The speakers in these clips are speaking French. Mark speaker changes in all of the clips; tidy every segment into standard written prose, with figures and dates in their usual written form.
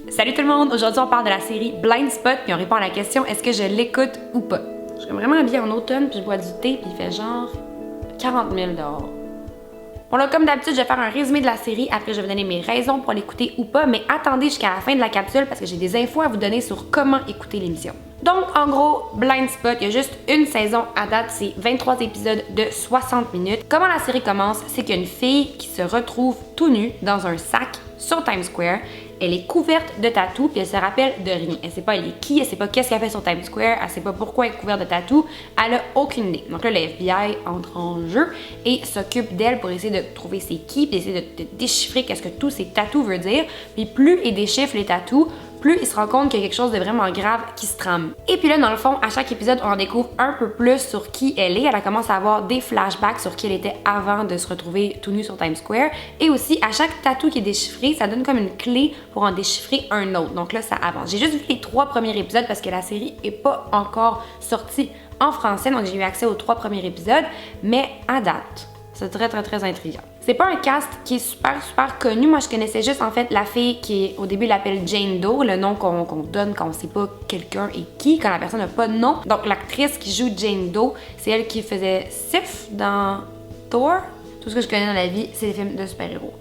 Speaker 1: Salut tout le monde! Aujourd'hui, on parle de la série Blind Spot, puis on répond à la question est-ce que je l'écoute ou pas? Je suis vraiment habillée en automne, puis je bois du thé, puis il fait genre 40 000 dehors. Bon là, comme d'habitude, je vais faire un résumé de la série, après je vais vous donner mes raisons pour l'écouter ou pas, mais attendez jusqu'à la fin de la capsule parce que j'ai des infos à vous donner sur comment écouter l'émission. Donc, en gros, Blind Spot, il y a juste une saison à date, c'est 23 épisodes de 60 minutes. Comment la série commence, c'est qu'il y a une fille qui se retrouve tout nue dans un sac sur Times Square. Elle est couverte de tatous, puis elle se rappelle de rien. Elle sait pas elle est qui, elle sait pas qu'est-ce qu'elle fait sur Times Square, elle sait pas pourquoi elle est couverte de tatous, elle a aucune idée. Donc là, le FBI entre en jeu et s'occupe d'elle pour essayer de trouver c'est qui, puis essayer de déchiffrer qu'est-ce que tous ces tatous veulent dire. Puis plus il déchiffre les tatous, plus il se rend compte qu'il y a quelque chose de vraiment grave qui se trame. Et puis là, dans le fond, à chaque épisode, on en découvre un peu plus sur qui elle est. Elle commence à avoir des flashbacks sur qui elle était avant de se retrouver tout nue sur Times Square. Et aussi, à chaque tatou qui est déchiffré, ça donne comme une clé pour en déchiffrer un autre. Donc là, ça avance. J'ai juste vu les 3 premiers épisodes parce que la série est pas encore sortie en français. Donc j'ai eu accès aux 3 premiers épisodes. Mais à date, c'est très intriguant. C'est pas un cast qui est super connu. Moi, je connaissais juste en fait la fille qui, au début, l'appelle Jane Doe, le nom qu'on donne quand on sait pas quelqu'un est qui, quand la personne n'a pas de nom. Donc, l'actrice qui joue Jane Doe, c'est elle qui faisait Sif dans Thor. Tout ce que je connais dans la vie, c'est des films de super-héros.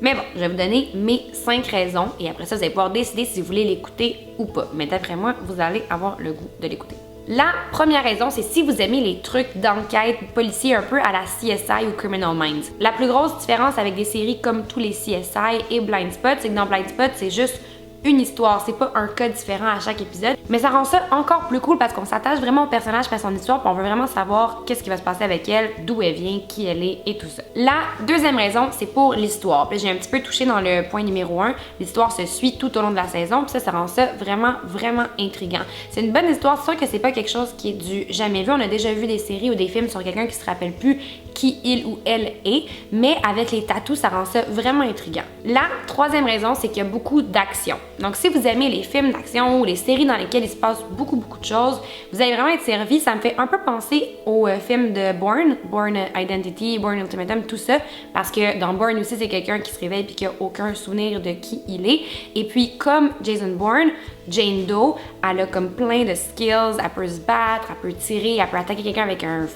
Speaker 1: Mais bon, je vais vous donner mes 5 raisons et après ça, vous allez pouvoir décider si vous voulez l'écouter ou pas. Mais d'après moi, vous allez avoir le goût de l'écouter. La première raison, c'est si vous aimez les trucs d'enquête policiers un peu à la CSI ou Criminal Minds. La plus grosse différence avec des séries comme tous les CSI et Blind Spot, c'est que dans Blind Spot, c'est juste une histoire, c'est pas un cas différent à chaque épisode, mais ça rend ça encore plus cool parce qu'on s'attache vraiment au personnage et à son histoire, puis on veut vraiment savoir qu'est-ce qui va se passer avec elle, d'où elle vient, qui elle est et tout ça. La deuxième raison, c'est pour l'histoire. Puis j'ai un petit peu touché dans le point numéro 1, l'histoire se suit tout au long de la saison, puis ça rend ça vraiment intriguant. C'est une bonne histoire, c'est sûr que c'est pas quelque chose qui est du jamais vu, on a déjà vu des séries ou des films sur quelqu'un qui se rappelle plus qui il ou elle est, mais avec les tatous, ça rend ça vraiment intriguant. La troisième raison, c'est qu'il y a beaucoup d'action. Donc, si vous aimez les films d'action ou les séries dans lesquelles il se passe beaucoup de choses, vous allez vraiment être servi. Ça me fait un peu penser au film de Bourne, Bourne Identity, Bourne Ultimatum, tout ça, parce que dans Bourne aussi, c'est quelqu'un qui se réveille puis qui a aucun souvenir de qui il est. Et puis, comme Jason Bourne, Jane Doe, elle a comme plein de skills, elle peut se battre, elle peut tirer, elle peut attaquer quelqu'un avec un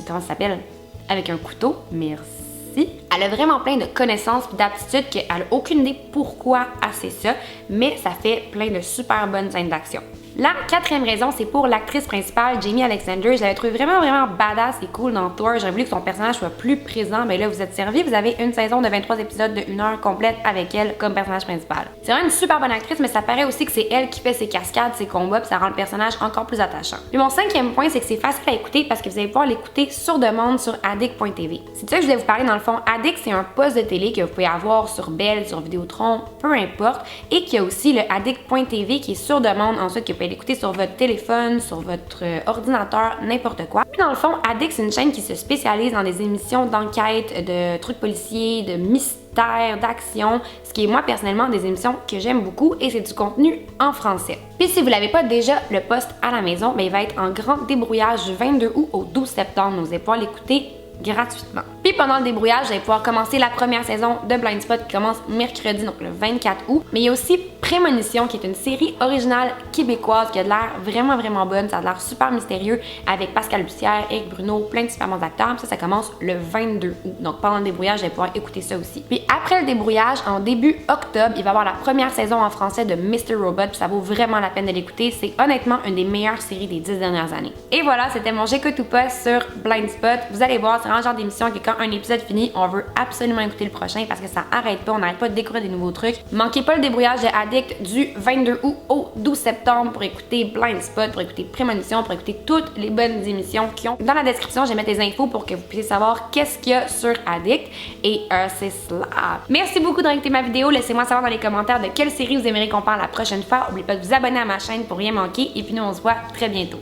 Speaker 1: comment ça s'appelle? Avec un couteau, merci. Elle a vraiment plein de connaissances et d'aptitudes qu'elle n'a aucune idée pourquoi elle sait ça, mais ça fait plein de super bonnes scènes d'action. La quatrième raison, c'est pour l'actrice principale, Jamie Alexander. Je l'avais trouvé vraiment badass et cool dans Thor. J'aurais voulu que son personnage soit plus présent, mais là, vous êtes servi. Vous avez une saison de 23 épisodes de 1 heure complète avec elle comme personnage principal. C'est vraiment une super bonne actrice, mais ça paraît aussi que c'est elle qui fait ses cascades, ses combats, puis ça rend le personnage encore plus attachant. Puis mon 5e point, c'est que c'est facile à écouter parce que vous allez pouvoir l'écouter sur demande sur addict.tv. C'est de ça que je voulais vous parler dans le fond. Addict, c'est un poste de télé que vous pouvez avoir sur Bell, sur Vidéotron, peu importe, et qu'il y a aussi le addict.tv qui est sur demande ensuite que vous pouvez l'écouter sur votre téléphone, sur votre ordinateur, n'importe quoi. Puis dans le fond, Addict, c'est une chaîne qui se spécialise dans des émissions d'enquête, de trucs policiers, de mystères, d'action, ce qui est moi personnellement des émissions que j'aime beaucoup et c'est du contenu en français. Puis si vous l'avez pas déjà le poste à la maison, ben il va être en grand débrouillage du 22 août au 12 septembre. Vous allez pouvoir l'écouter gratuitement. Puis pendant le débrouillage, vous allez pouvoir commencer la première saison de Blind Spot qui commence mercredi, donc le 24 août. Mais il y a aussi Prémonition qui est une série originale québécoise qui a de l'air vraiment bonne. Ça a de l'air super mystérieux avec Pascal Bussière, Éric Bruno, plein de super bons acteurs. Puis ça commence le 22 août. Donc pendant le débrouillage, vous allez pouvoir écouter ça aussi. Puis après le débrouillage, en début octobre, il va y avoir la première saison en français de Mr. Robot. Puis ça vaut vraiment la peine de l'écouter. C'est honnêtement une des meilleures séries des 10 dernières années. Et voilà, c'était mon J'écoute ou pas sur Blind Spot. Vous allez voir, c'est vraiment le genre d'émission que quand un épisode finit, on veut absolument écouter le prochain parce que ça arrête pas, on n'arrête pas de découvrir des nouveaux trucs. Manquez pas le débrouillage de Addict du 22 août au 12 septembre pour écouter Blind Spot, pour écouter Prémonition, pour écouter toutes les bonnes émissions qui ont. Dans la description, je vais mettre des infos pour que vous puissiez savoir qu'est-ce qu'il y a sur Addict et c'est cela. Merci beaucoup d'avoir écouté ma vidéo. Laissez-moi savoir dans les commentaires de quelle série vous aimeriez qu'on parle la prochaine fois. N'oubliez pas de vous abonner à ma chaîne pour rien manquer et puis nous on se voit très bientôt.